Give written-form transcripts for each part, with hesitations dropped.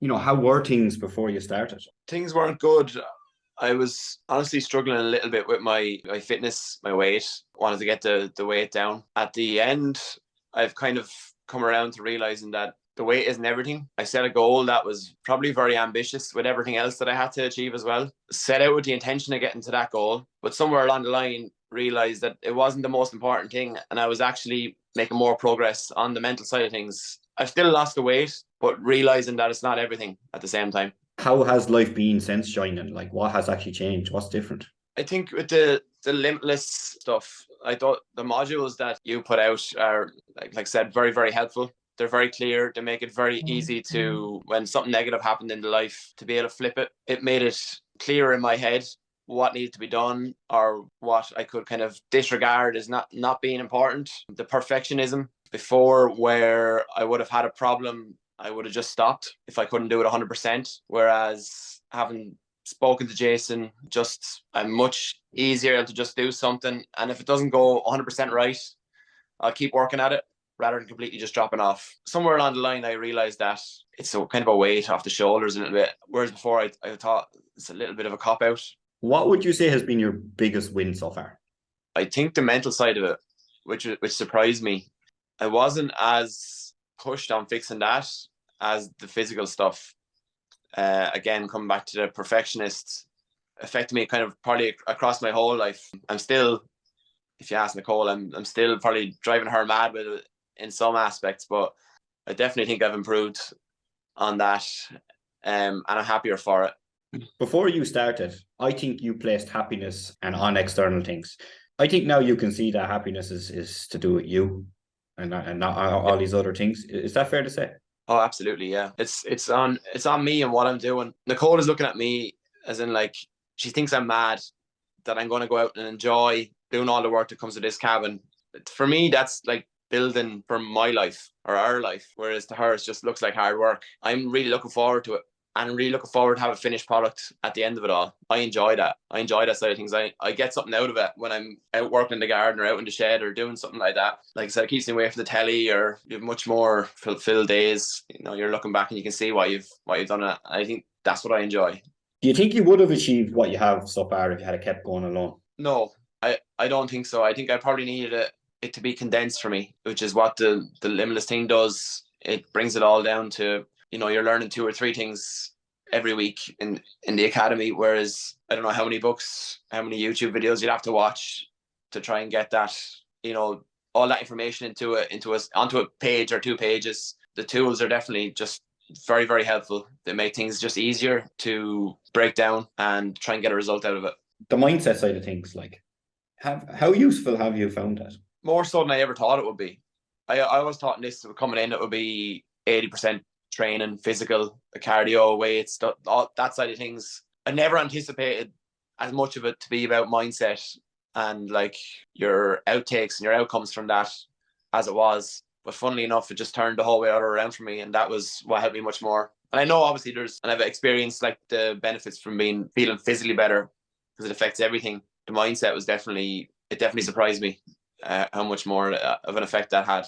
How were things before you started? Things weren't good. I was honestly struggling a little bit with my fitness, my weight. Wanted to get the weight down. At the end, I've kind of come around to realizing that the weight isn't everything. I set a goal that was probably very ambitious with everything else that I had to achieve as well. Set out with the intention of getting to that goal, but somewhere along the line realized that it wasn't the most important thing, and I was actually making more progress on the mental side of things. I've still lost the weight, but realizing that it's not everything at the same time. How has life been since joining? Like, what has actually changed? What's different? I think with the Limitless stuff, I thought the modules that you put out are, like I said, very, very helpful. They're very clear. They make it very easy to, when something negative happened in the life, to be able to flip it. It made it clearer in my head what needed to be done or what I could kind of disregard as not being important. The perfectionism before, where I would have had a problem, I would have just stopped if I couldn't do it 100%. Whereas having spoken to Jason, I'm much easier to just do something. And if it doesn't go 100% right, I'll keep working at it rather than completely just dropping off. Somewhere along the line, I realized that it's a kind of a weight off the shoulders a little bit. Whereas before, I thought it's a little bit of a cop out. What would you say has been your biggest win so far? I think the mental side of it, which surprised me, I wasn't as pushed on fixing that as the physical stuff. Again, coming back to the perfectionist, affected me kind of probably across my whole life. I'm still, if you ask Nicole, I'm still probably driving her mad with it in some aspects, but I definitely think I've improved on that, and I'm happier for it. Before you started, I think you placed happiness and on external things. I think now you can see that happiness is to do with you and not all these other things. Is that fair to say? Oh, absolutely, yeah. It's on me and what I'm doing. Nicole is looking at me as in, like, she thinks I'm mad that I'm going to go out and enjoy doing all the work that comes with this cabin. For me, that's like building for my life or our life, whereas to her, it just looks like hard work. I'm really looking forward to it. And I'm really looking forward to have a finished product at the end of it all. I enjoy that. I enjoy that side of things. I get something out of it when I'm out working in the garden or out in the shed or doing something like that. Like I said, it keeps me away from the telly, or you have much more fulfilled days. You're looking back and you can see why you've done. I think that's what I enjoy. Do you think you would have achieved what you have so far if you had kept going alone? No, I don't think so. I think I probably needed it to be condensed for me, which is what the Limitless thing does. It brings it all down to, you're learning 2 or 3 things every week in the academy, whereas I don't know how many books, how many YouTube videos you'd have to watch to try and get that, all that information onto a page or 2 pages. The tools are definitely just very, very helpful. They make things just easier to break down and try and get a result out of it. The mindset side of things, like, how useful have you found that? More so than I ever thought it would be. I was thought this coming in, it would be 80% training, physical, cardio, weights, all that side of things. I never anticipated as much of it to be about mindset and like your outtakes and your outcomes from that as it was. But funnily enough, it just turned the whole way around for me, and that was what helped me much more. And I know obviously and I've experienced like the benefits from feeling physically better, because it affects everything. The mindset it definitely surprised me how much more of an effect that had.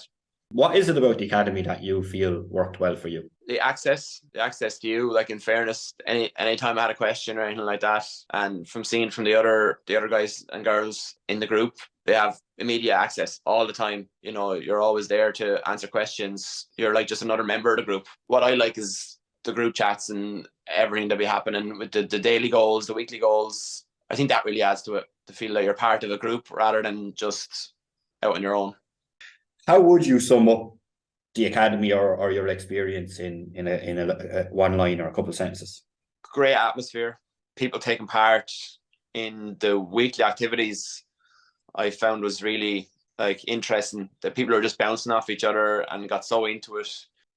What is it about the academy that you feel worked well for you? The access to you, like, in fairness, anytime I had a question or anything like that, and from seeing from the other guys and girls in the group, they have immediate access all the time. You're always there to answer questions. You're like just another member of the group. What I like is the group chats and everything that be happening with the daily goals, the weekly goals. I think that really adds to it, to feel like you're part of a group rather than just out on your own. How would you sum up the academy or your experience in a one line or a couple of sentences? Great atmosphere. People taking part in the weekly activities, I found was really like interesting. That people are just bouncing off each other and got so into it,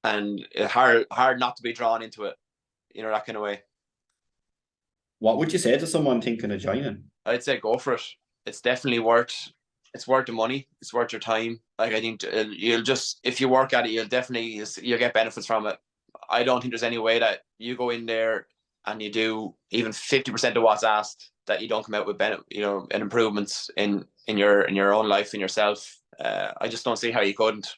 and it's hard not to be drawn into it. That kind of way. What would you say to someone thinking of joining? I'd say go for it. It's definitely worth. It's worth the money. It's worth your time. Like, I think you'll just, if you work at it, you'll get benefits from it. I don't think there's any way that you go in there and you do even 50% of what's asked that you don't come out with and improvements in your own life and yourself. I just don't see how you couldn't.